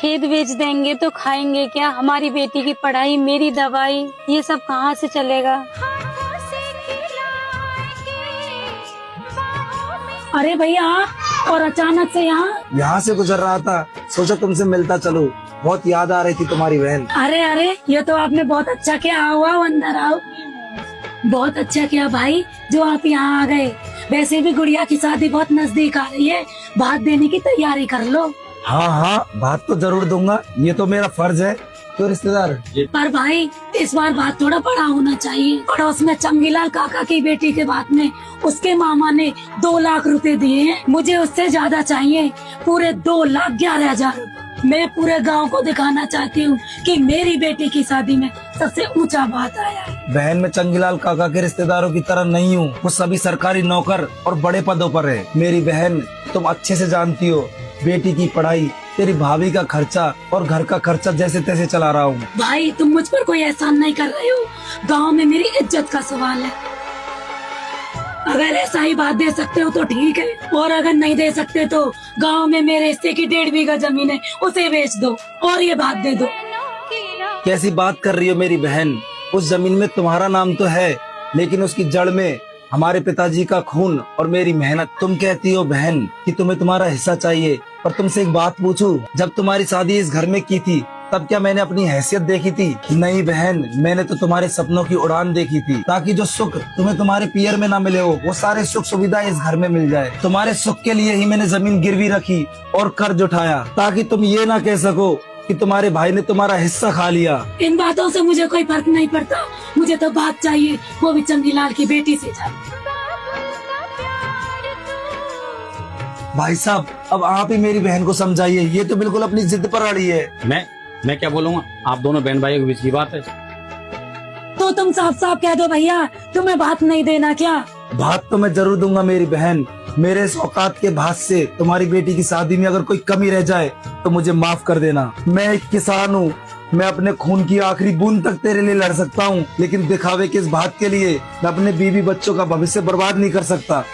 खेत बेच देंगे तो खाएंगे क्या? हमारी बेटी की पढ़ाई, मेरी दवाई, ये सब कहाँ से चलेगा? अरे भैया, और अचानक से यहाँ से गुजर रहा था, सोचा तुमसे मिलता चलूं। बहुत याद आ रही थी तुम्हारी बहन। अरे ये तो आपने बहुत अच्छा किया। आओ आओ, अंदर आओ। बहुत अच्छा किया भाई जो आप यहाँ आ गए। वैसे भी गुड़िया की शादी बहुत नजदीक आ रही है, भात देने की तैयारी कर लो। हाँ, भात तो जरूर दूंगा, ये तो मेरा फर्ज है। तो रिश्तेदार, पर भाई इस बार बात थोड़ा बड़ा होना चाहिए। पड़ोस में चंगीलाल काका की बेटी के बात में उसके मामा ने 2 लाख रुपए दिए हैं। मुझे उससे ज्यादा चाहिए, पूरे 2,11,000 रुपए। मैं पूरे गांव को दिखाना चाहती हूँ कि मेरी बेटी की शादी में सबसे ऊंचा बात आया है। बहन में चंगीलाल काका के रिश्तेदारों की तरह नहीं हूँ। वो सभी सरकारी नौकर और बड़े पदों पर है। मेरी बहन, तुम अच्छे से जानती हो, बेटी की पढ़ाई, तेरी भाभी का खर्चा और घर का खर्चा जैसे तैसे चला रहा हूँ। भाई तुम मुझ पर कोई एहसान नहीं कर रहे हो। गांव में मेरी इज्जत का सवाल है। अगर ऐसा ही बात दे सकते हो तो ठीक है, और अगर नहीं दे सकते तो गांव में मेरे हिस्से की 1.5 बीघा जमीन है, उसे बेच दो और ये बात दे दो। कैसी बात कर रही हो मेरी बहन? उस जमीन में तुम्हारा नाम तो है, लेकिन उसकी जड़ में हमारे पिताजी का खून और मेरी मेहनत। तुम कहती हो बहन कि तुम्हें तुम्हारा हिस्सा चाहिए, पर तुमसे एक बात पूछूं, जब तुम्हारी शादी इस घर में की थी तब क्या मैंने अपनी हैसियत देखी थी? नहीं बहन, मैंने तो तुम्हारे सपनों की उड़ान देखी थी, ताकि जो सुख तुम्हें तुम्हारे पियर में ना मिले हो, वो सारे सुख सुविधा इस घर में मिल जाए। तुम्हारे सुख के लिए ही मैंने जमीन गिरवी रखी और कर्ज उठाया, ताकि तुम ये ना कह सको कि तुम्हारे भाई ने तुम्हारा हिस्सा खा लिया। इन बातों से मुझे कोई फर्क नहीं पड़ता। मुझे तो बात चाहिए, वो भी चंगीलाल की बेटी से चाहिए। भाई साहब, अब आप ही मेरी बहन को समझाइए, ये तो बिल्कुल अपनी जिद पर अड़ी है। मैं क्या बोलूँगा? आप दोनों बहन भाइयों के बीच की बात है। तो तुम साफ साफ कह दो भैया, तुम्हें बात नहीं देना क्या? भात तो मैं जरूर दूंगा मेरी बहन। मेरे इस औकात के भात से तुम्हारी बेटी की शादी में अगर कोई कमी रह जाए तो मुझे माफ कर देना। मैं एक किसान हूँ, मैं अपने खून की आखिरी बूंद तक तेरे लिए लड़ सकता हूँ, लेकिन दिखावे के इस भात के लिए मैं अपने बीवी बच्चों का भविष्य बर्बाद नहीं कर सकता।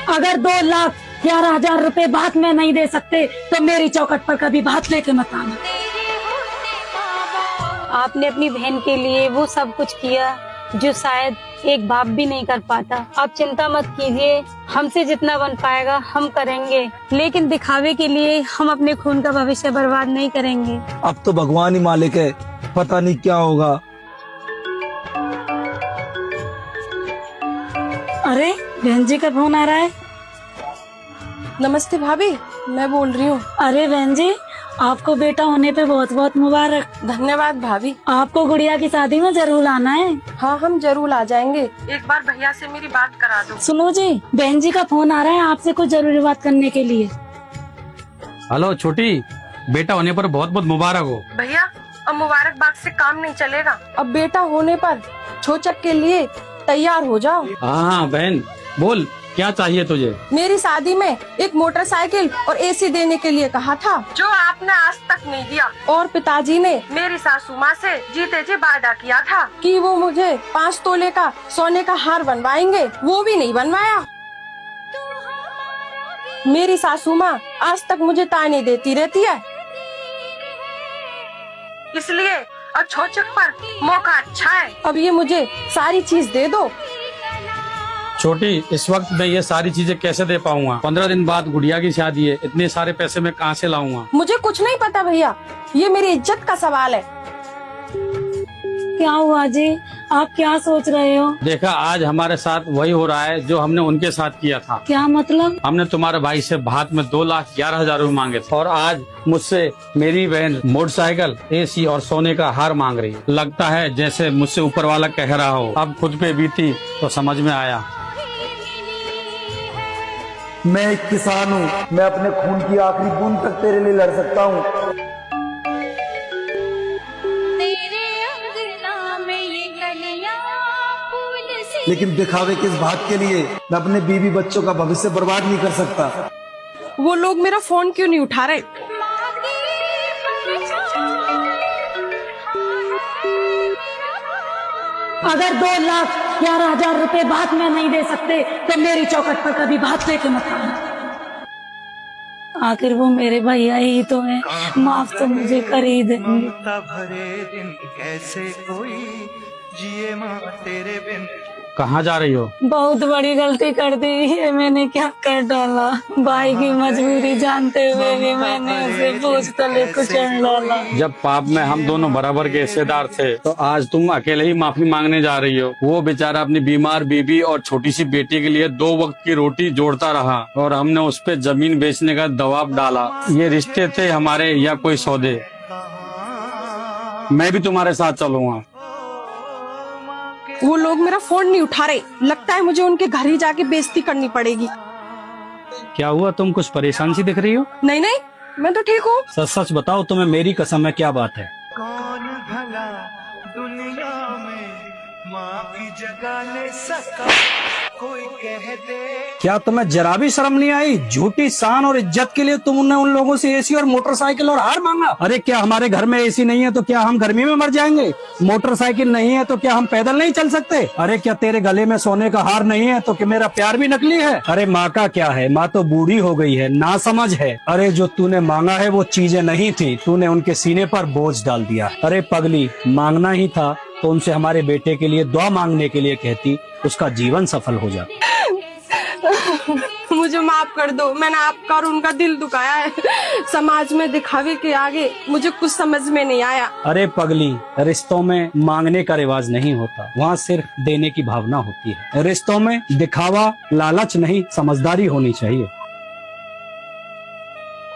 अगर 2,11,000 रुपए बात में नहीं दे सकते तो मेरी चौखट पर कभी बात लेके मत आना। आपने अपनी बहन के लिए वो सब कुछ किया जो शायद एक बाप भी नहीं कर पाता। आप चिंता मत कीजिए, हमसे जितना बन पाएगा हम करेंगे, लेकिन दिखावे के लिए हम अपने खून का भविष्य बर्बाद नहीं करेंगे। अब तो भगवान ही मालिक है, पता नहीं क्या होगा। अरे बहन जी का फोन आ रहा है। नमस्ते भाभी, मैं बोल रही हूँ। अरे बहन जी, आपको बेटा होने पे बहुत बहुत मुबारक। धन्यवाद भाभी। आपको गुड़िया की शादी में जरूर आना है। हाँ, हम जरूर आ जाएंगे। एक बार भैया से मेरी बात करा दो। सुनो जी, बहन जी का फोन आ रहा है आपसे कुछ जरूरी बात करने के लिए। हेलो छोटी, बेटा होने पर बहुत बहुत मुबारक हो। भैया, अब मुबारकबाद से काम नहीं चलेगा। अब बेटा होने पर छोचक के लिए तैयार हो जाओ। हाँ बहन, बोल क्या चाहिए तुझे? मेरी शादी में एक मोटरसाइकिल और एसी देने के लिए कहा था, जो आपने आज तक नहीं दिया। और पिताजी ने मेरी सासू माँ से जीते जी वादा किया था कि वो मुझे 5 तोले का सोने का हार बनवाएंगे, वो भी नहीं बनवाया। मेरी सासू माँ आज तक मुझे ताने देती रहती है, इसलिए अब छोचक पर मौका अच्छा है। अब ये मुझे सारी चीज दे दो। छोटी, इस वक्त मैं ये सारी चीजें कैसे दे पाऊंगा? 15 दिन बाद गुड़िया की शादी है, इतने सारे पैसे मैं कहाँ से लाऊंगा? मुझे कुछ नहीं पता भैया, ये मेरी इज्जत का सवाल है। क्या हुआ जी, आप क्या सोच रहे हो? देखा, आज हमारे साथ वही हो रहा है जो हमने उनके साथ किया था। क्या मतलब? हमने तुम्हारे भाई से भात में 2,11,000 रुपए मांगे थे, और आज मुझसे मेरी बहन मोटरसाइकिल, एसी और सोने का हार मांग रही है। लगता है जैसे मुझसे ऊपर वाला कह रहा हो। अब खुद पे बीती तो समझ में आया। मैं एक किसान हूँ, मैं अपने खून की आखिरी बूंद तक तेरे लिए लड़ सकता हूँ। लेकिन दिखावे के इस बात के लिए मैं अपने बीवी बच्चों का भविष्य बर्बाद नहीं कर सकता। वो लोग मेरा फोन क्यों नहीं उठा रहे? अगर 2,11,000 रुपए बात में नहीं दे सकते तो मेरी चौखट पर कभी बात लेके मत आना। आखिर वो मेरे भैया ही तो हैं, माफ तो मुझे कर ही देंगे। ममता भरे दिन कैसे कोई जिए माँ तेरे बिन। कहाँ जा रही हो? बहुत बड़ी गलती कर दी है मैंने, क्या कर डाला। भाई की मजबूरी जानते हुए भी मैंने उसे बोझ तले कुचल डाला। जब पाप में हम दोनों बराबर के हिस्सेदार थे तो आज तुम अकेले ही माफी मांगने जा रही हो। वो बेचारा अपनी बीमार बीबी और छोटी सी बेटी के लिए 2 वक्त की रोटी जोड़ता रहा और हमने उस पे जमीन बेचने का दबाव डाला। ये रिश्ते थे हमारे या कोई सौदे? मैं भी तुम्हारे साथ चलूंगा। वो लोग मेरा फोन नहीं उठा रहे, लगता है मुझे उनके घर ही जाके बेइज्जती करनी पड़ेगी। क्या हुआ, तुम कुछ परेशान सी दिख रही हो? नहीं नहीं, मैं तो ठीक हूँ। सच सच बताओ, तुम्हें मेरी कसम है, क्या बात है? कौन भला दुनिया में माँ की जगह ले सका, कोई कह दे। क्या तुम्हें जरा भी शर्म नहीं आई? झूठी शान और इज्जत के लिए तुमने उन लोगों से एसी और मोटरसाइकिल और हार मांगा। अरे क्या हमारे घर में एसी नहीं है तो क्या हम गर्मी में मर जाएंगे? मोटरसाइकिल नहीं है तो क्या हम पैदल नहीं चल सकते? अरे क्या तेरे गले में सोने का हार नहीं है तो क्या मेरा प्यार भी नकली है? अरे माँ का क्या है, माँ तो बूढ़ी हो गई है, ना समझ है। अरे जो तूने मांगा है वो चीजें नहीं थी, तूने उनके सीने पर बोझ डाल दिया। अरे पगली, मांगना ही था तो उनसे हमारे बेटे के लिए दुआ मांगने के लिए कहती, उसका जीवन सफल हो जाता। मुझे माफ कर दो, मैंने आपका और उनका दिल दुखाया है। समाज में दिखावे के आगे मुझे कुछ समझ में नहीं आया। अरे पगली, रिश्तों में मांगने का रिवाज नहीं होता, वहाँ सिर्फ देने की भावना होती है। रिश्तों में दिखावा, लालच नहीं, समझदारी होनी चाहिए।